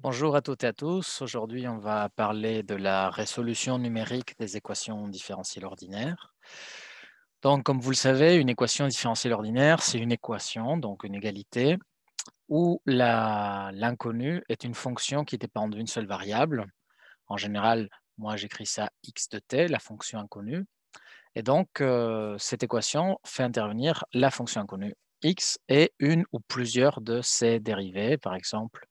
Bonjour à toutes et à tous. Aujourd'hui, on va parler de la résolution numérique des équations différentielles ordinaires. Donc, comme vous le savez, une équation différentielle ordinaire, c'est une équation, donc une égalité, où l'inconnu est une fonction qui dépend d'une seule variable. En général, moi, j'écris ça x de t, la fonction inconnue. Et donc, cette équation fait intervenir la fonction inconnue x et une ou plusieurs de ses dérivées. Par exemple,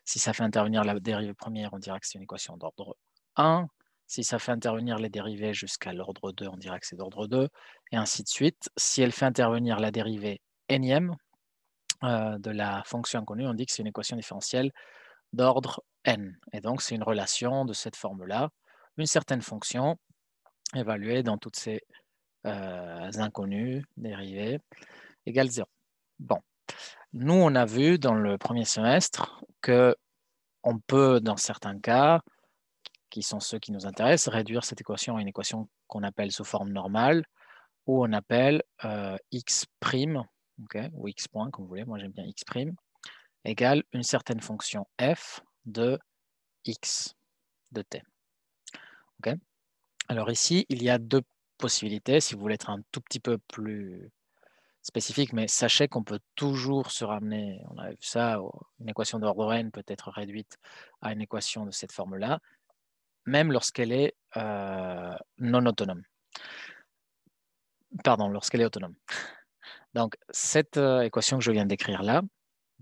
si ça fait intervenir la dérivée première, on dira que c'est une équation d'ordre 1. Si ça fait intervenir les dérivées jusqu'à l'ordre 2, on dira que c'est d'ordre 2, et ainsi de suite. Si elle fait intervenir la dérivée énième de la fonction inconnue, on dit que c'est une équation différentielle d'ordre n. Et donc, c'est une relation de cette forme-là, une certaine fonction évaluée dans toutes ces inconnues, dérivées, égale 0. Bon, nous, on a vu dans le premier semestre que on peut, dans certains cas, qui sont ceux qui nous intéressent, réduire cette équation à une équation qu'on appelle sous forme normale, ou on appelle x', okay, ou x point, comme vous voulez, moi j'aime bien x', égale une certaine fonction f de x de t. Okay. Alors ici, il y a deux possibilités, si vous voulez être un tout petit peu plus spécifique, mais sachez qu'on peut toujours se ramener, on a vu ça, une équation d'ordre n peut être réduite à une équation de cette forme-là, même lorsqu'elle est non autonome. Pardon, lorsqu'elle est autonome. Donc, cette équation que je viens d'écrire là,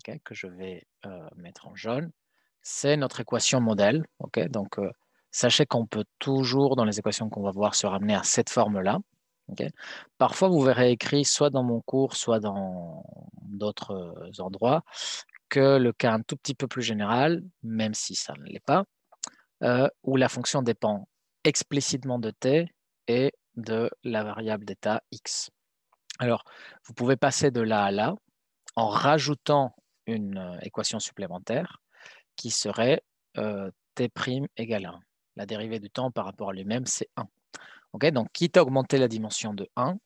okay, que je vais mettre en jaune, c'est notre équation modèle. Okay. Donc, sachez qu'on peut toujours, dans les équations qu'on va voir, se ramener à cette forme-là. Okay. Parfois, vous verrez écrit, soit dans mon cours, soit dans d'autres endroits, que le cas un tout petit peu plus général, même si ça ne l'est pas, où la fonction dépend explicitement de t et de la variable d'état x. Alors, vous pouvez passer de là à là en rajoutant une équation supplémentaire qui serait t' égale 1. La dérivée du temps par rapport à lui-même, c'est 1. Okay, donc, quitte à augmenter la dimension de 1,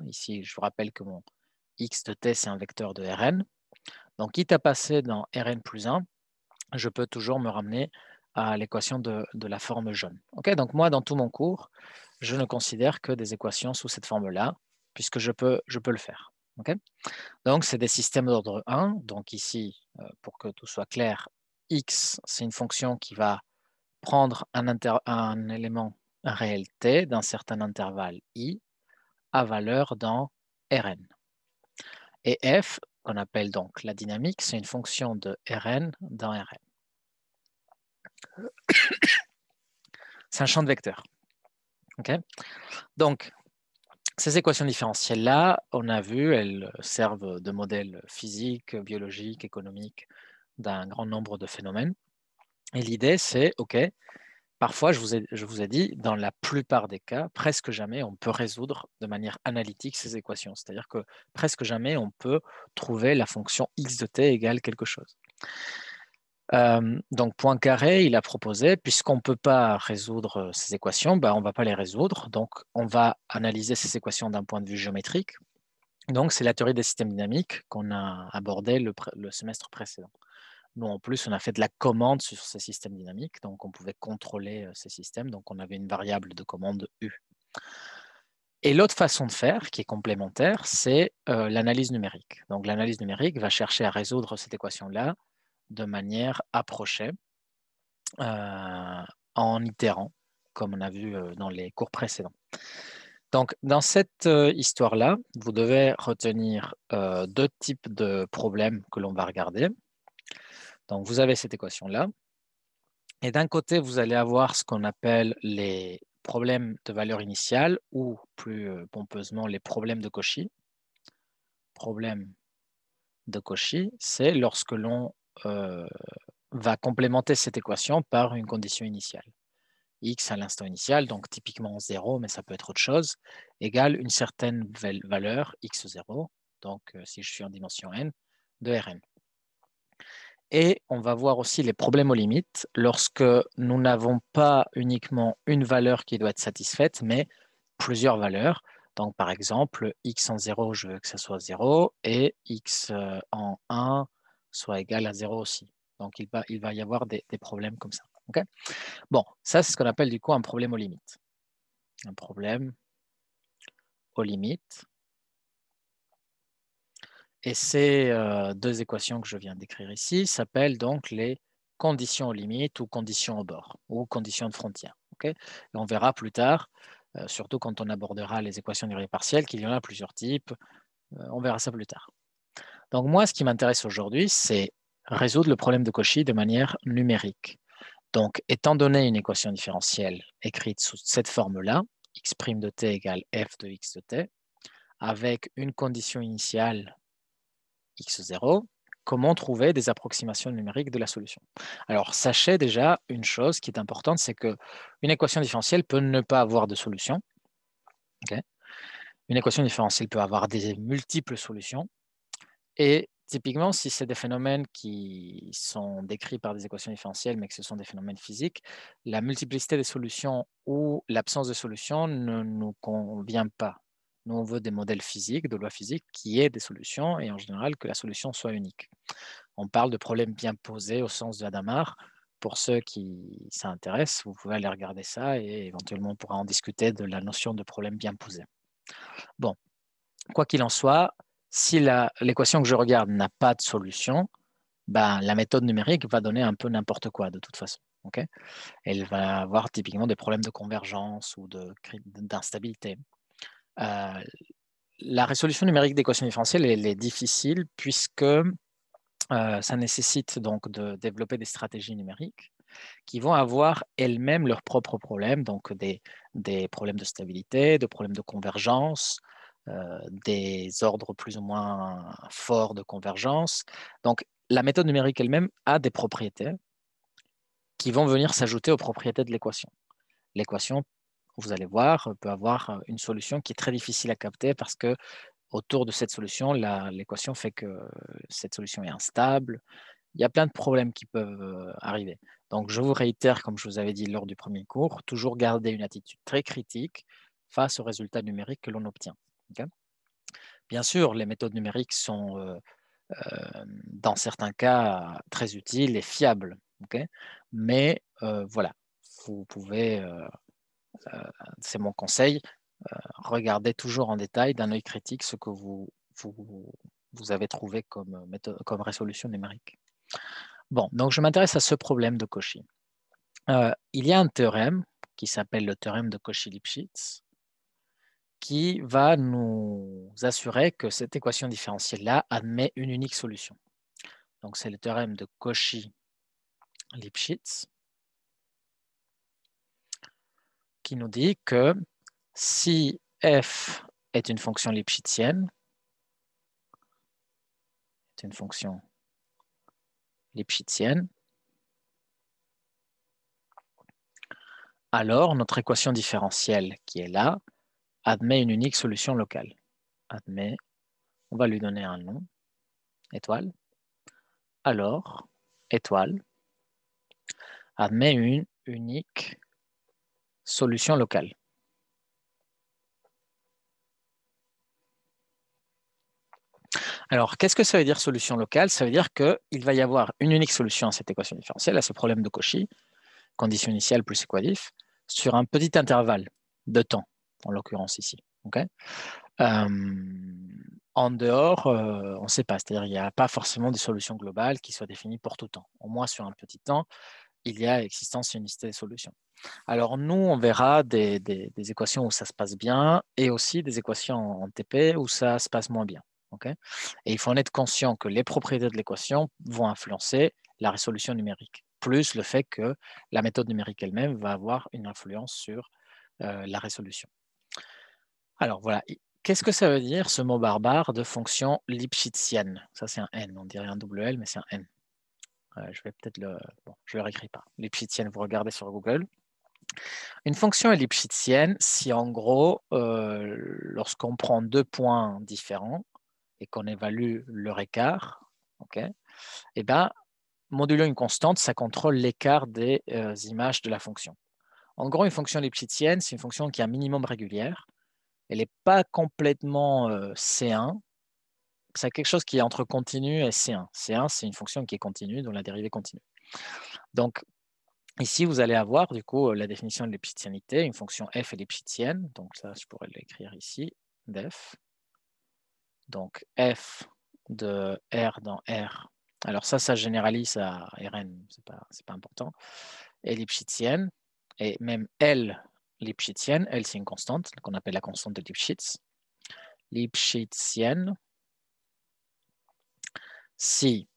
ici, je vous rappelle que mon x de t, c'est un vecteur de Rn. Donc, quitte à passer dans Rn plus 1, je peux toujours me ramener à l'équation de la forme jaune. Okay, donc, moi, dans tout mon cours, je ne considère que des équations sous cette forme-là, puisque je peux le faire. Okay, donc, c'est des systèmes d'ordre 1. Donc, ici, pour que tout soit clair, x, c'est une fonction qui va prendre un élément réel t d'un certain intervalle i à valeur dans Rn. Et f, qu'on appelle donc la dynamique, c'est une fonction de Rn dans Rn. C'est un champ de vecteurs. Okay, donc, ces équations différentielles-là, on a vu, elles servent de modèle physique, biologique, économique d'un grand nombre de phénomènes. Et l'idée, c'est, OK, parfois, je vous ai dit, dans la plupart des cas, presque jamais, on peut résoudre de manière analytique ces équations. C'est-à-dire que presque jamais, on peut trouver la fonction x de t égale quelque chose. Donc, Poincaré, il a proposé, puisqu'on ne peut pas résoudre ces équations, on ne va pas les résoudre. Donc, on va analyser ces équations d'un point de vue géométrique. Donc, c'est la théorie des systèmes dynamiques qu'on a abordé le semestre précédent. Nous, en plus, on a fait de la commande sur ces systèmes dynamiques, donc on pouvait contrôler ces systèmes, donc on avait une variable de commande U. Et l'autre façon de faire, qui est complémentaire, c'est l'analyse numérique. Donc l'analyse numérique va chercher à résoudre cette équation-là de manière approchée, en itérant, comme on a vu dans les cours précédents. Donc, dans cette histoire-là, vous devez retenir deux types de problèmes que l'on va regarder. Donc, vous avez cette équation-là. Et d'un côté, vous allez avoir ce qu'on appelle les problèmes de valeur initiale ou plus pompeusement les problèmes de Cauchy. Problème de Cauchy, c'est lorsque l'on va complémenter cette équation par une condition initiale. X à l'instant initial, donc typiquement 0, mais ça peut être autre chose, égale une certaine valeur x0, donc si je suis en dimension n, de Rn. Et on va voir aussi les problèmes aux limites lorsque nous n'avons pas uniquement une valeur qui doit être satisfaite, mais plusieurs valeurs. Donc, par exemple, x en 0, je veux que ça soit 0, et x en 1 soit égal à 0 aussi. Donc, il va y avoir des problèmes comme ça. Okay, bon, ça, c'est ce qu'on appelle du coup un problème aux limites. Un problème aux limites. Et ces deux équations que je viens d'écrire ici s'appellent donc les conditions aux limites ou conditions au bord ou conditions de frontière. Okay, et on verra plus tard, surtout quand on abordera les équations d'unité partielle, qu'il y en a plusieurs types. On verra ça plus tard. Donc moi, ce qui m'intéresse aujourd'hui, c'est résoudre le problème de Cauchy de manière numérique. Donc, étant donné une équation différentielle écrite sous cette forme-là, x' de t égale f de x de t, avec une condition initiale x0, comment trouver des approximations numériques de la solution? Alors, sachez déjà une chose qui est importante, c'est qu'une équation différentielle peut ne pas avoir de solution. Okay, une équation différentielle peut avoir des multiples solutions. Et typiquement, si c'est des phénomènes qui sont décrits par des équations différentielles, mais que ce sont des phénomènes physiques, la multiplicité des solutions ou l'absence de solutions ne nous convient pas. Nous, on veut des modèles physiques, de lois physiques, qui aient des solutions et en général que la solution soit unique. On parle de problèmes bien posés au sens de Hadamard. Pour ceux qui s'intéressent, vous pouvez aller regarder ça et éventuellement on pourra en discuter de la notion de problème bien posé. Bon, quoi qu'il en soit, si l'équation que je regarde n'a pas de solution, ben, la méthode numérique va donner un peu n'importe quoi de toute façon. Okay, elle va avoir typiquement des problèmes de convergence ou d'instabilité. La résolution numérique d'équations différentielles elle est difficile puisque ça nécessite donc de développer des stratégies numériques qui vont avoir elles-mêmes leurs propres problèmes, donc des problèmes de stabilité, des problèmes de convergence, des ordres plus ou moins forts de convergence. Donc, la méthode numérique elle-même a des propriétés qui vont venir s'ajouter aux propriétés de l'équation. L'équation, vous allez voir, peut avoir une solution qui est très difficile à capter parce que autour de cette solution, l'équation fait que cette solution est instable. Il y a plein de problèmes qui peuvent arriver. Donc, je vous réitère, comme je vous avais dit lors du premier cours, toujours garder une attitude très critique face aux résultats numériques que l'on obtient. Okay, bien sûr, les méthodes numériques sont, dans certains cas, très utiles et fiables. Okay, mais voilà, vous pouvez, c'est mon conseil, regardez toujours en détail d'un œil critique ce que vous avez trouvé comme résolution numérique. Bon, donc je m'intéresse à ce problème de Cauchy. Il y a un théorème qui s'appelle le théorème de Cauchy-Lipschitz qui va nous assurer que cette équation différentielle-là admet une unique solution. Donc c'est le théorème de Cauchy-Lipschitz qui nous dit que si f est une fonction lipschitzienne, alors notre équation différentielle qui est là admet une unique solution locale. Admet, on va lui donner un nom, étoile. Alors, étoile admet une unique solution locale. Alors, qu'est-ce que ça veut dire solution locale? Ça veut dire qu'il va y avoir une unique solution à cette équation différentielle, à ce problème de Cauchy, condition initiale plus équadif, sur un petit intervalle de temps, en l'occurrence ici. Okay, en dehors, on ne sait pas, c'est-à-dire il n'y a pas forcément de solution globale qui soit définie pour tout temps. Au moins sur un petit temps, il y a existence et unicité des solutions. Alors nous, on verra des équations où ça se passe bien et aussi des équations en TP où ça se passe moins bien. Okay, et il faut en être conscient que les propriétés de l'équation vont influencer la résolution numérique, plus le fait que la méthode numérique elle-même va avoir une influence sur la résolution. Alors voilà, qu'est-ce que ça veut dire ce mot barbare de fonction lipschitzienne? Ça c'est un N, on dirait un double L, mais c'est un N. Je vais peut-être je le réécris pas. Lipschitzienne, vous regardez sur Google. Une fonction est lipschitzienne si en gros, lorsqu'on prend deux points différents et qu'on évalue leur écart, okay, et ben, modulo une constante, ça contrôle l'écart des images de la fonction. En gros, une fonction lipschitzienne, c'est une fonction qui est un minimum régulière. Elle n'est pas complètement C1, c'est quelque chose qui est entre continu et C1. C1, c'est une fonction qui est continue, dont la dérivée continue. Donc, ici, vous allez avoir du coup la définition de l'Lipschitzianité, une fonction f est lipschitzienne. Donc ça, je pourrais l'écrire ici, def. Donc f de R dans R. Alors ça généralise à Rn, c'est pas important. Et lipschitzienne, et même L lipschitzienne, L c'est une constante qu'on appelle la constante de Lipschitz. Lipschitzienne, si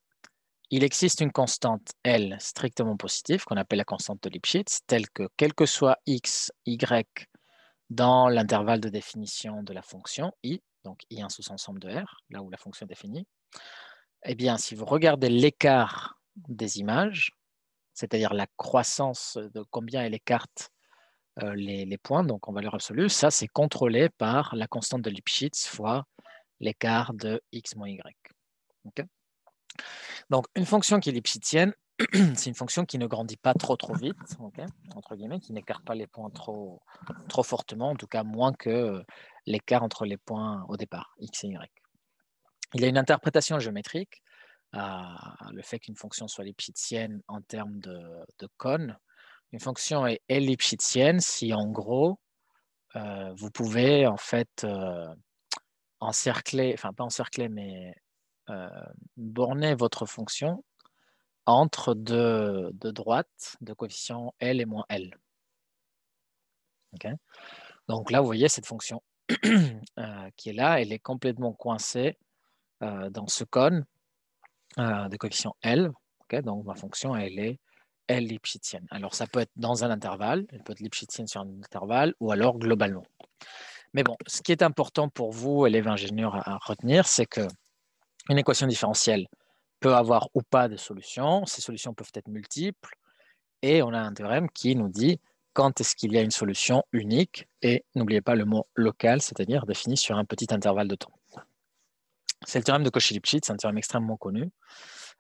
il existe une constante L strictement positive qu'on appelle la constante de Lipschitz, telle que quel que soit x, y dans l'intervalle de définition de la fonction i, donc i un sous-ensemble de R, là où la fonction est définie, eh bien, si vous regardez l'écart des images, c'est-à-dire la croissance de combien elle écarte les points, donc en valeur absolue, ça c'est contrôlé par la constante de Lipschitz fois l'écart de x moins y. Okay, donc une fonction qui est lipschitzienne, c'est une fonction qui ne grandit pas trop vite, okay, entre guillemets, qui n'écarte pas les points trop fortement, en tout cas moins que l'écart entre les points au départ, x et y. Il y a une interprétation géométrique le fait qu'une fonction soit lipschitzienne en termes de cône. Une fonction est lipschitzienne si en gros vous pouvez en fait encercler, enfin pas encercler, mais borner votre fonction entre deux droites de coefficients L et moins L. Okay, donc là, vous voyez cette fonction qui est là, elle est complètement coincée dans ce cône de coefficient L. Okay, donc ma fonction, elle est L lipschitzienne. Alors ça peut être dans un intervalle, elle peut être lipschitzienne sur un intervalle, ou alors globalement. Mais bon, ce qui est important pour vous, élèves ingénieurs, à retenir, c'est qu'une équation différentielle peut avoir ou pas de solutions. Ces solutions peuvent être multiples. Et on a un théorème qui nous dit quand est-ce qu'il y a une solution unique. Et n'oubliez pas le mot local, c'est-à-dire défini sur un petit intervalle de temps. C'est le théorème de Cauchy-Lipschitz, c'est un théorème extrêmement connu.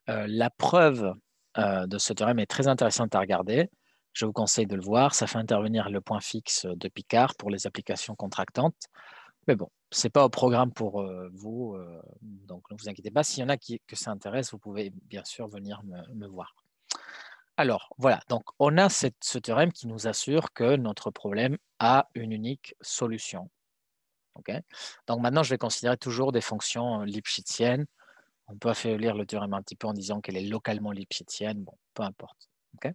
La preuve de ce théorème est très intéressante à regarder. Je vous conseille de le voir. Ça fait intervenir le point fixe de Picard pour les applications contractantes. Mais bon, ce n'est pas au programme pour vous, donc ne vous inquiétez pas. S'il y en a que ça intéresse, vous pouvez bien sûr venir me voir. Alors, voilà, donc on a ce théorème qui nous assure que notre problème a une unique solution. Okay, donc maintenant, je vais considérer toujours des fonctions lipschitziennes. On peut affaiblir le théorème un petit peu en disant qu'elle est localement lipschitzienne. Bon, peu importe. Okay,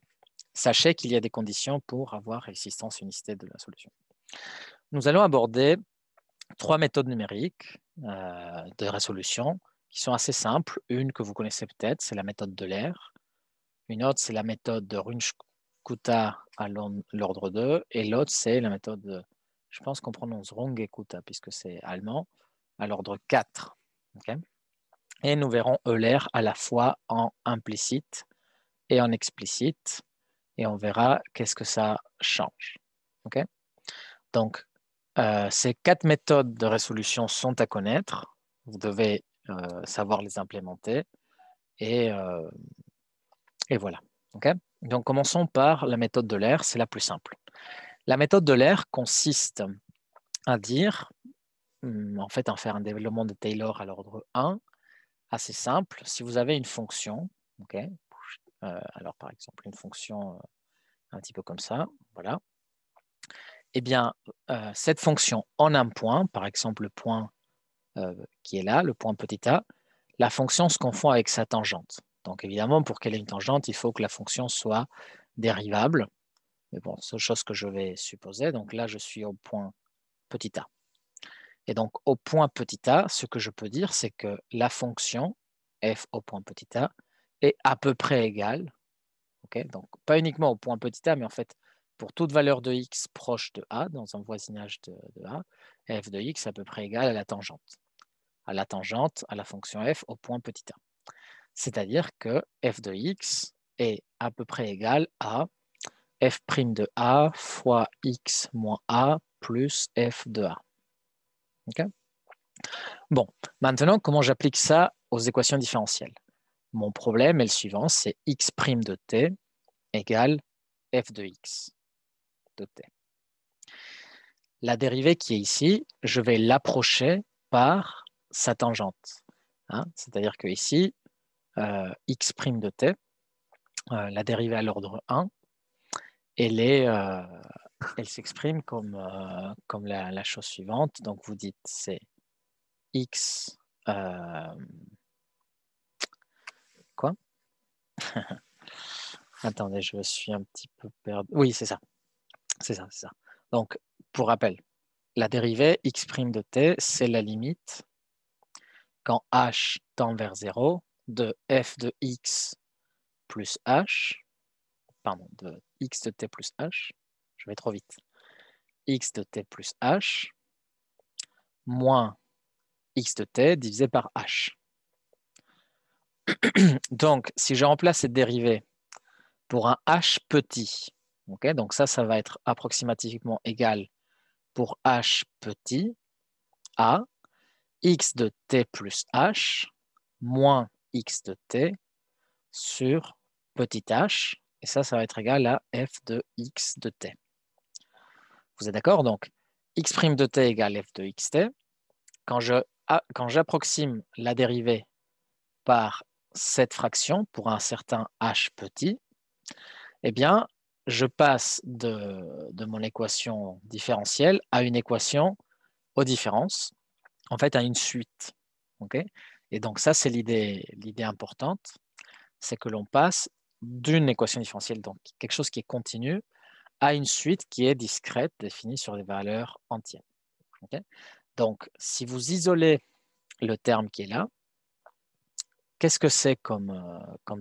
sachez qu'il y a des conditions pour avoir existence unicité de la solution. Nous allons aborder 3 méthodes numériques de résolution qui sont assez simples. Une que vous connaissez peut-être, c'est la méthode d'Euler. Une autre, c'est la méthode de Runge-Kutta à l'ordre 2. Et l'autre, c'est la méthode, je pense qu'on prononce Runge-Kutta puisque c'est allemand, à l'ordre 4. Okay, et nous verrons Euler à la fois en implicite et en explicite. Et on verra qu'est-ce que ça change. Okay, donc, ces 4 méthodes de résolution sont à connaître. Vous devez savoir les implémenter. Et voilà. Okay, donc, commençons par la méthode d'Euler. C'est la plus simple. La méthode d'Euler consiste à dire, en fait, à faire un développement de Taylor à l'ordre 1, assez simple. Si vous avez une fonction, okay, alors par exemple, une fonction un petit peu comme ça, voilà. Eh bien, cette fonction en un point, par exemple le point qui est là, le point petit a, la fonction se confond avec sa tangente. Donc évidemment, pour qu'elle ait une tangente, il faut que la fonction soit dérivable. Mais bon, c'est chose que je vais supposer. Donc là, je suis au point petit a. Et donc au point petit a, ce que je peux dire, c'est que la fonction f au point petit a est à peu près égale. Okay, donc pas uniquement au point petit a, mais en fait, pour toute valeur de x proche de a, dans un voisinage de a, f de x est à peu près égale à la tangente à la fonction f au point petit a. C'est-à-dire que f de x est à peu près égal à f' de a fois x moins a plus f de a. Okay, bon, maintenant, comment j'applique ça aux équations différentielles? Mon problème est le suivant, c'est x' de t égale f de x de t. La dérivée qui est ici, je vais l'approcher par sa tangente. Hein, c'est-à-dire que ici, x' de t, la dérivée à l'ordre 1, elle s'exprime comme, comme la chose suivante. Donc, vous dites c'est x... quoi? Attendez, je me suis un petit peu perdu. Oui, c'est ça. C'est ça, c'est ça. Donc, pour rappel, la dérivée x' de t, c'est la limite quand h tend vers 0 de f de x plus h, pardon, de x de t plus h, je vais trop vite, x de t plus h, moins x de t divisé par h. Donc, si je remplace cette dérivée pour un h petit, okay, donc ça va être approximativement égal pour h petit à x de t plus h moins x de t sur petit h, et ça va être égal à f de x de t. Vous êtes d'accord? Donc, x' de t égale f de xt. Quand j'approxime la dérivée par cette fraction pour un certain h petit, eh bien, je passe de mon équation différentielle à une équation aux différences, en fait, à une suite. Okay? Et donc, ça, c'est l'idée importante, c'est que l'on passe d'une équation différentielle, donc quelque chose qui est continu, à une suite qui est discrète, définie sur des valeurs entières. Okay? Donc, si vous isolez le terme qui est là, qu'est-ce que c'est comme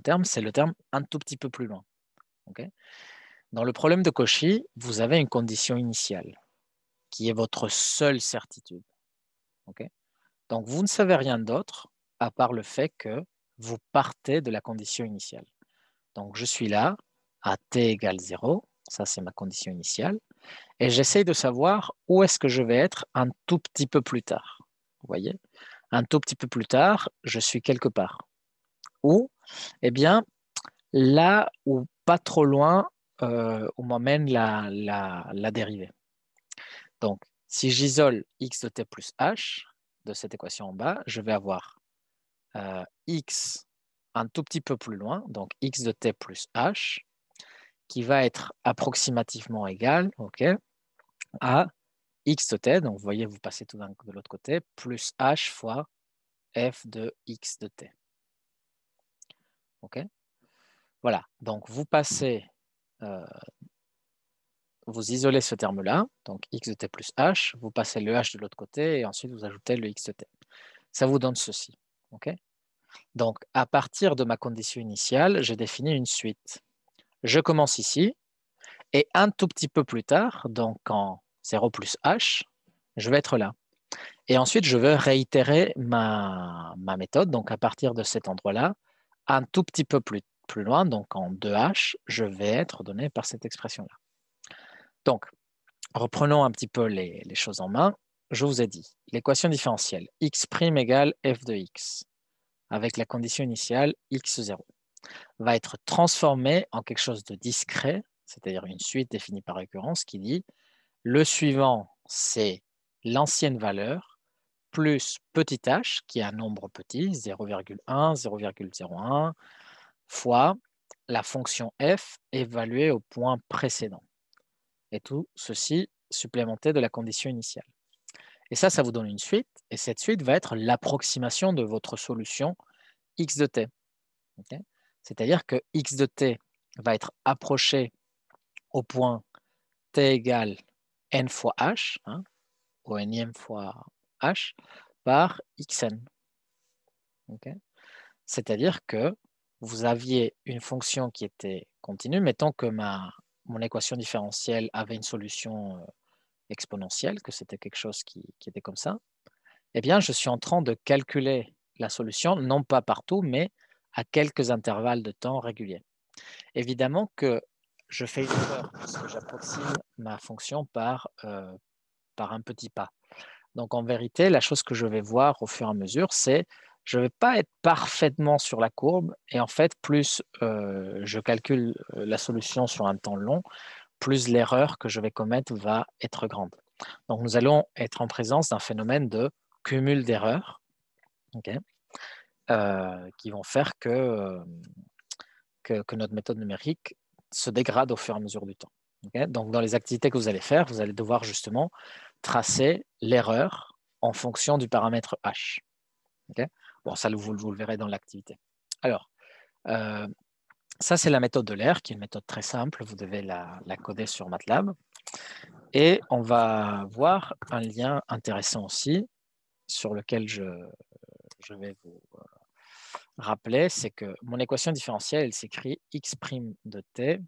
terme? C'est le terme un tout petit peu plus loin. Okay? Dans le problème de Cauchy, vous avez une condition initiale qui est votre seule certitude. Okay? Donc, vous ne savez rien d'autre à part le fait que vous partez de la condition initiale. Donc, je suis là à t égale 0, ça c'est ma condition initiale, et j'essaye de savoir où est-ce que je vais être un tout petit peu plus tard. Vous voyez? Un tout petit peu plus tard, je suis quelque part. Où? Eh bien, là où pas trop loin où m'emmène la dérivée. Donc, si j'isole x de t plus h de cette équation en bas, je vais avoir x un tout petit peu plus loin, donc x de t plus h, qui va être approximativement égal à x de t, donc vous voyez, vous passez tout de l'autre côté, plus h fois f de x de t. OK? Voilà, donc vous passez, vous isolez ce terme-là, donc x de t plus h, vous passez le h de l'autre côté et ensuite vous ajoutez le x de t. Ça vous donne ceci. OK? Donc, à partir de ma condition initiale, j'ai défini une suite. Je commence ici et un tout petit peu plus tard, donc en 0 plus h, je vais être là. Et ensuite, je vais réitérer ma méthode. Donc, à partir de cet endroit-là, un tout petit peu plus loin, donc en 2h, je vais être donné par cette expression-là. Donc, reprenons un petit peu les choses en main. Je vous ai dit, l'équation différentielle x' égale f de x, avec la condition initiale x0, va être transformée en quelque chose de discret, c'est-à-dire une suite définie par récurrence qui dit le suivant, c'est l'ancienne valeur plus petit h, qui est un nombre petit, 0,1, 0,01, fois la fonction f évaluée au point précédent. Et tout ceci supplémenté de la condition initiale. Et ça vous donne une suite, et cette suite va être l'approximation de votre solution x de t. Okay? C'est-à-dire que x de t va être approché au point t égale n fois h, hein, au nème fois h, par xn. Okay? C'est-à-dire que vous aviez une fonction qui était continue, mettons que mon équation différentielle avait une solution exponentielle, que c'était quelque chose qui était comme ça, eh bien, je suis en train de calculer la solution, non pas partout, mais à quelques intervalles de temps réguliers. Évidemment que je fais une erreur parce que j'approxime ma fonction par un petit pas. Donc, en vérité, la chose que je vais voir au fur et à mesure, c'est je ne vais pas être parfaitement sur la courbe, et en fait, plus je calcule la solution sur un temps long, plus l'erreur que je vais commettre va être grande. Donc, nous allons être en présence d'un phénomène de cumul d'erreurs. Okay. qui vont faire que notre méthode numérique se dégrade au fur et à mesure du temps. Okay? Donc, dans les activités que vous allez faire, vous allez devoir justement tracer l'erreur en fonction du paramètre h. Okay? Bon, ça, vous le verrez dans l'activité. Alors, ça, c'est la méthode de l'air, qui est une méthode très simple. Vous devez la coder sur MATLAB. Et on va voir un lien intéressant aussi, sur lequel je vais vous rappeler, c'est que mon équation différentielle, elle s'écrit x' de t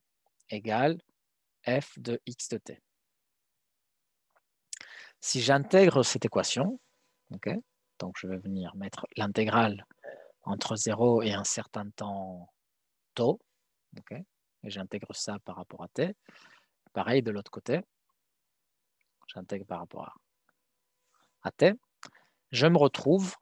égale f de x de t. Si j'intègre cette équation, okay, donc je vais venir mettre l'intégrale entre 0 et un certain temps tau, okay, et j'intègre ça par rapport à t. Pareil de l'autre côté, j'intègre par rapport à t. Je me retrouve,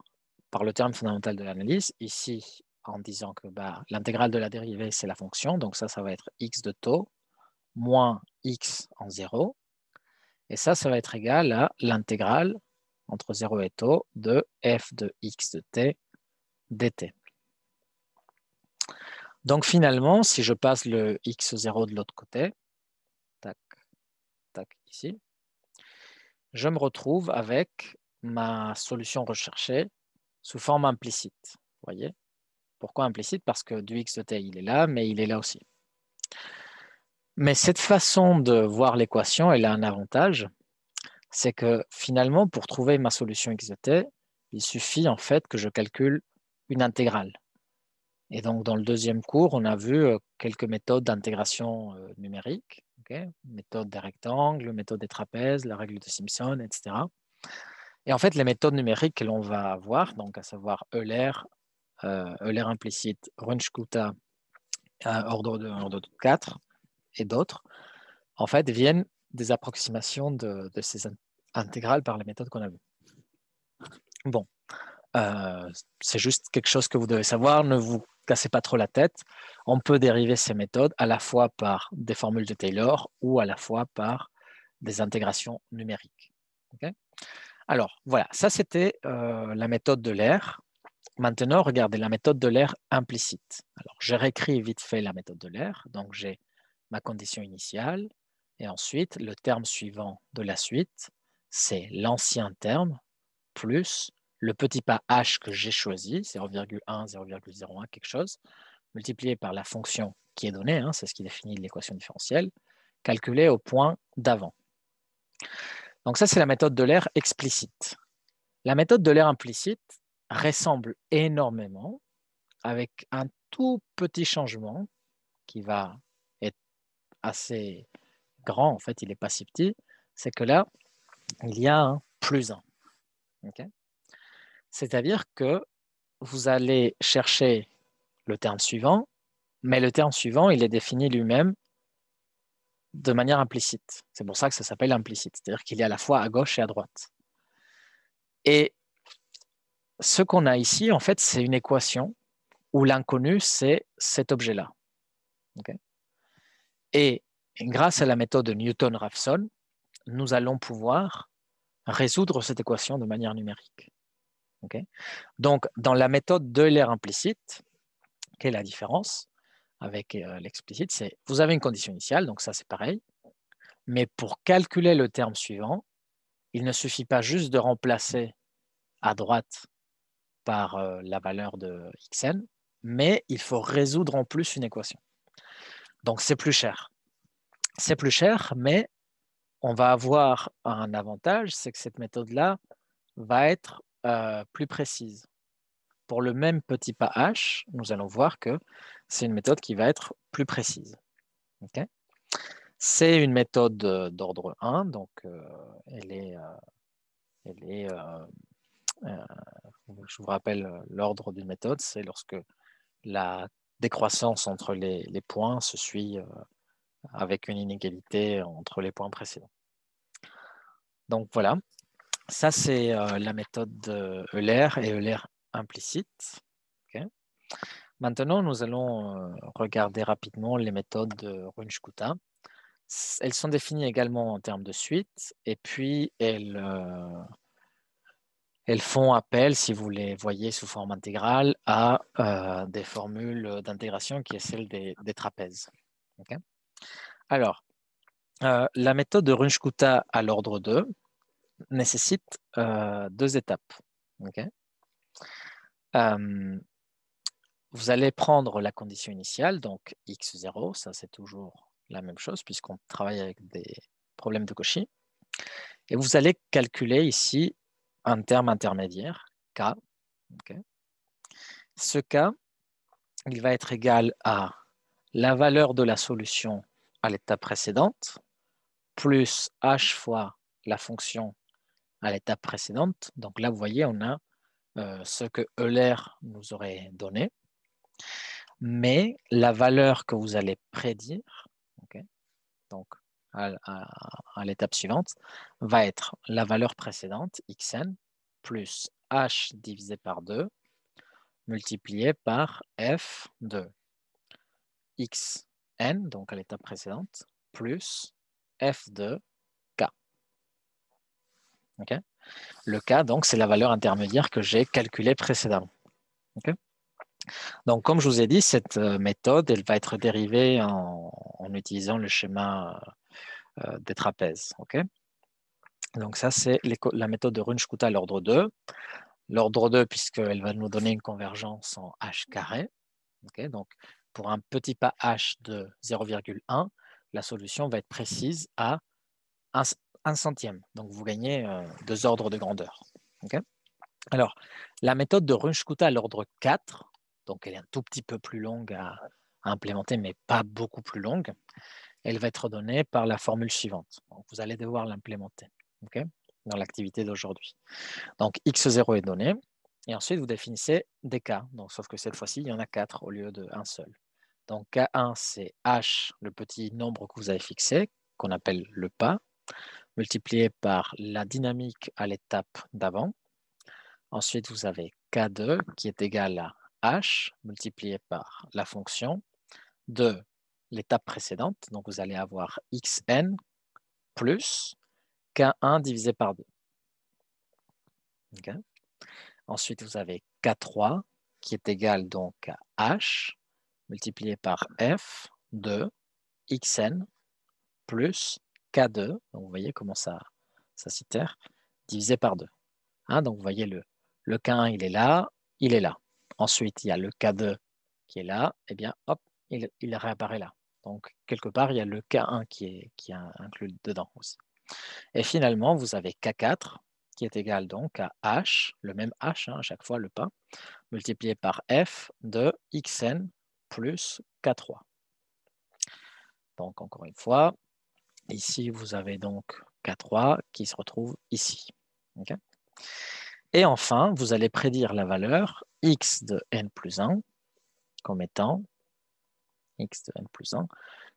par le terme fondamental de l'analyse, ici en disant que l'intégrale de la dérivée, c'est la fonction, donc ça va être x de tau moins x en 0. Et ça va être égal à l'intégrale entre 0 et tau de f de x de t dt. Donc finalement, si je passe le x0 de l'autre côté, tac, tac, ici, je me retrouve avec ma solution recherchée sous forme implicite. Vous voyez? Pourquoi implicite? Parce que du x de t, il est là, mais il est là aussi. Mais cette façon de voir l'équation, elle a un avantage, c'est que finalement, pour trouver ma solution x de t, il suffit en fait que je calcule une intégrale. Et donc, dans le deuxième cours, on a vu quelques méthodes d'intégration numérique, okay? Méthode des rectangles, méthode des trapèzes, la règle de Simpson, etc. Et en fait, les méthodes numériques que l'on va avoir, donc à savoir Euler, Euler implicite, Runge-Kutta, ordre de 4 et d'autres, en fait, viennent des approximations de ces intégrales par les méthodes qu'on a vues. Bon, c'est juste quelque chose que vous devez savoir, ne vous cassez pas trop la tête. On peut dériver ces méthodes à la fois par des formules de Taylor ou à la fois par des intégrations numériques. Okay? Alors, voilà, ça c'était la méthode de l'air. Maintenant, regardez la méthode de l'air implicite. Alors, je réécris vite fait la méthode de l'air. Donc, j'ai ma condition initiale et ensuite, le terme suivant de la suite, c'est l'ancien terme plus le petit pas h que j'ai choisi, 0,1, 0,01, quelque chose, multiplié par la fonction qui est donnée, c'est ce qui définit l'équation différentielle, calculée au point d'avant. Donc ça, c'est la méthode de l'air explicite. La méthode de l'air implicite ressemble énormément avec un tout petit changement qui va être assez grand, en fait, il n'est pas si petit, c'est que là, il y a un plus 1. Okay? C'est-à-dire que vous allez chercher le terme suivant, mais le terme suivant, il est défini lui-même de manière implicite. C'est pour ça que ça s'appelle implicite, c'est-à-dire qu'il est à la fois à gauche et à droite. Et ce qu'on a ici, en fait, c'est une équation où l'inconnu, c'est cet objet-là. Okay? Et grâce à la méthode de Newton-Raphson, nous allons pouvoir résoudre cette équation de manière numérique. Okay? Donc, dans la méthode de l'air implicite, quelle est la différence avec l'explicite? C'est vous avez une condition initiale, donc ça c'est pareil, mais pour calculer le terme suivant, il ne suffit pas juste de remplacer à droite par la valeur de xn, mais il faut résoudre en plus une équation. Donc c'est plus cher. C'est plus cher, mais on va avoir un avantage, c'est que cette méthode-là va être plus précise. Pour le même petit pas h, nous allons voir que c'est une méthode qui va être plus précise. Okay? C'est une méthode d'ordre 1, donc je vous rappelle l'ordre d'une méthode, c'est lorsque la décroissance entre les points se suit avec une inégalité entre les points précédents. Donc voilà, ça c'est la méthode de Euler et Euler implicite. Okay. Maintenant, nous allons regarder rapidement les méthodes de Runge-Kutta. Elles sont définies également en termes de suite, et puis elles elles font appel, si vous les voyez sous forme intégrale, à des formules d'intégration qui est celle des trapèzes. Okay. Alors, la méthode de Runge-Kutta à l'ordre 2 nécessite 2 étapes. Okay. Vous allez prendre la condition initiale, donc x0, ça c'est toujours la même chose puisqu'on travaille avec des problèmes de Cauchy. Et vous allez calculer ici un terme intermédiaire, k. Okay. Ce k, il va être égal à la valeur de la solution à l'étape précédente, plus h fois la fonction à l'étape précédente. Donc là, vous voyez, on a ce que Euler nous aurait donné, mais la valeur que vous allez prédire, okay, donc à l'étape suivante, va être la valeur précédente, xn, plus h divisé par 2, multiplié par f de xn, donc à l'étape précédente, plus f de k. Okay. Le k, donc, c'est la valeur intermédiaire que j'ai calculée précédemment. Okay. Donc, comme je vous ai dit, cette méthode, elle va être dérivée en utilisant le schéma des trapèzes. Okay. Donc, ça, c'est la méthode de Runge-Kutta à l'ordre 2. L'ordre 2, puisqu'elle va nous donner une convergence en h carré. Okay. Donc, pour un petit pas h de 0,1, la solution va être précise à 1 centième. Donc, vous gagnez 2 ordres de grandeur. Okay. Alors, la méthode de Runge-Kutta à l'ordre 4, donc elle est un tout petit peu plus longue à implémenter, mais pas beaucoup plus longue, elle va être donnée par la formule suivante. Donc, vous allez devoir l'implémenter, okay, dans l'activité d'aujourd'hui. Donc, x0 est donné, et ensuite vous définissez des k, donc, sauf que cette fois-ci, il y en a 4 au lieu d'un seul. Donc, k1, c'est h, le petit nombre que vous avez fixé, qu'on appelle le pas, multiplié par la dynamique à l'étape d'avant. Ensuite, vous avez K2 qui est égal à H multiplié par la fonction de l'étape précédente. Donc, vous allez avoir Xn plus K1 divisé par 2. Okay. Ensuite, vous avez K3 qui est égal donc à H multiplié par F de Xn plus K2. Donc, vous voyez comment ça s'itère, divisé par 2. Hein, donc, vous voyez le K1, il est là, il est là. Ensuite, il y a le K2 qui est là, et bien, hop, il réapparaît là. Donc, quelque part, il y a le K1 qui est inclus dedans aussi. Et finalement, vous avez K4 qui est égal donc à H, le même H, hein, à chaque fois le pas, multiplié par F de Xn plus K3. Donc, encore une fois, ici, vous avez donc K3 qui se retrouve ici. Okay. Et enfin, vous allez prédire la valeur x de n plus 1 comme étant x de n plus 1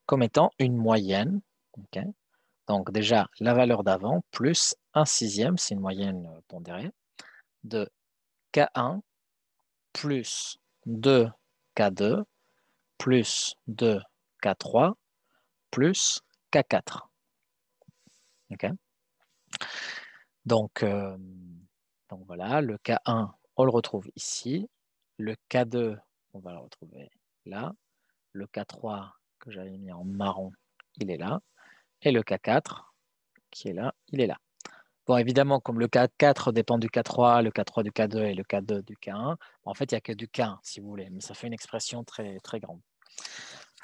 comme étant une moyenne. Okay. Donc déjà, la valeur d'avant plus 1 sixième, c'est une moyenne pondérée, de K1 plus 2 K2 plus 2 K3 plus K4. Okay. Donc voilà, le K1, on le retrouve ici. Le K2, on va le retrouver là. Le K3 que j'avais mis en marron, il est là. Et le K4 qui est là, il est là. Bon, évidemment, comme le K4 dépend du K3, le K3 du K2 et le K2 du K1, en fait, il n'y a que du K1, si vous voulez, mais ça fait une expression très, très grande.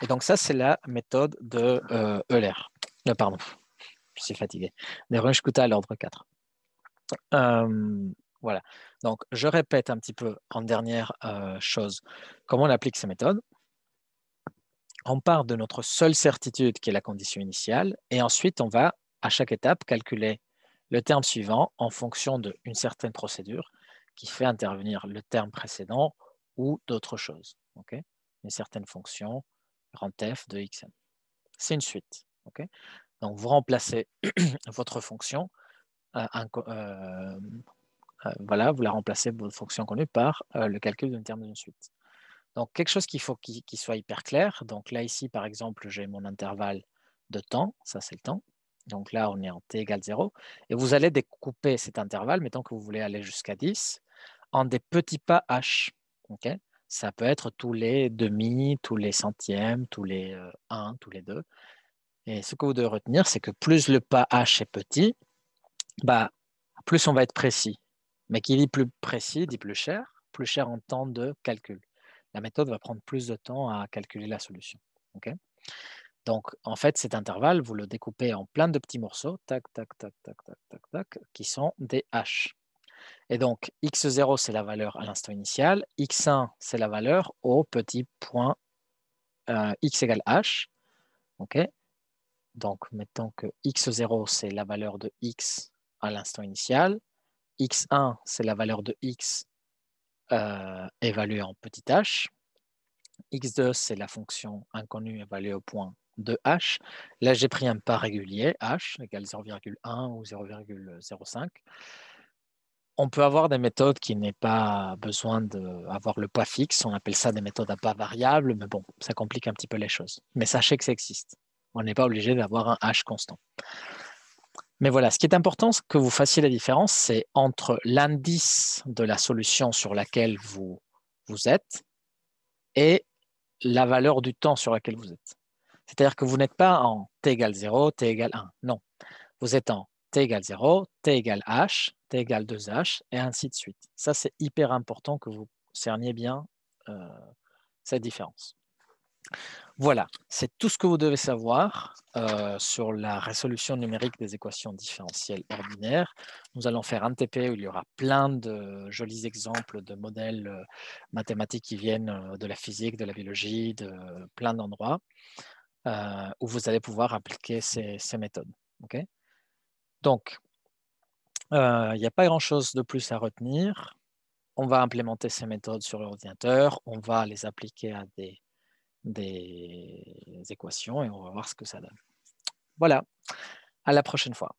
Et donc ça, c'est la méthode de Euler. Pardon, je suis fatigué. De Runge-Kutta à l'ordre 4. Voilà. Donc, je répète un petit peu en dernière chose comment on applique ces méthodes. On part de notre seule certitude qui est la condition initiale et ensuite on va à chaque étape calculer le terme suivant en fonction d'une certaine procédure qui fait intervenir le terme précédent ou d'autres choses. Okay. Une certaine fonction, grand F de xn. C'est une suite. Okay. Donc vous remplacez votre fonction, voilà, vous la remplacez votre fonction connue par le calcul d'un terme d'une suite. Donc, quelque chose qu'il faut qu'il soit hyper clair. Donc là, ici, par exemple, j'ai mon intervalle de temps. Ça, c'est le temps. Donc là, on est en t égale 0. Et vous allez découper cet intervalle, mettons que vous voulez aller jusqu'à 10, en des petits pas h. Okay, ça peut être tous les demi, tous les centièmes, tous les 1, tous les 2. Et ce que vous devez retenir, c'est que plus le pas h est petit, bah, plus on va être précis. Mais qui dit plus précis dit plus cher en temps de calcul. La méthode va prendre plus de temps à calculer la solution. Okay, donc, en fait, cet intervalle, vous le découpez en plein de petits morceaux, tac, tac, tac, tac, tac, tac, tac, qui sont des h. Et donc, x0, c'est la valeur à l'instant initial, x1, c'est la valeur au petit point x égale h. Okay, donc, mettons que x0, c'est la valeur de x à l'instant initial, x1, c'est la valeur de x évaluée en petit h, x2, c'est la fonction inconnue évaluée au point de h. Là, j'ai pris un pas régulier, h égale 0,1 ou 0,05. On peut avoir des méthodes qui n'aient pas besoin d'avoir le poids fixe. On appelle ça des méthodes à pas variable, mais bon, ça complique un petit peu les choses. Mais sachez que ça existe. On n'est pas obligé d'avoir un h constant. Mais voilà, ce qui est important, c'est que vous fassiez la différence, c'est entre l'indice de la solution sur laquelle vous êtes et la valeur du temps sur laquelle vous êtes. C'est-à-dire que vous n'êtes pas en t égale 0, t égale 1. Non. Vous êtes en t égale 0, t égale h, t égale 2h, et ainsi de suite. Ça, c'est hyper important que vous cerniez bien cette différence. Voilà, c'est tout ce que vous devez savoir sur la résolution numérique des équations différentielles ordinaires. Nous allons faire un TP où il y aura plein de jolis exemples de modèles mathématiques qui viennent de la physique, de la biologie, de plein d'endroits où vous allez pouvoir appliquer ces méthodes. Okay, donc, il n'y a pas grand-chose de plus à retenir. On va implémenter ces méthodes sur l'ordinateur, on va les appliquer à des équations et on va voir ce que ça donne. Voilà, à la prochaine fois.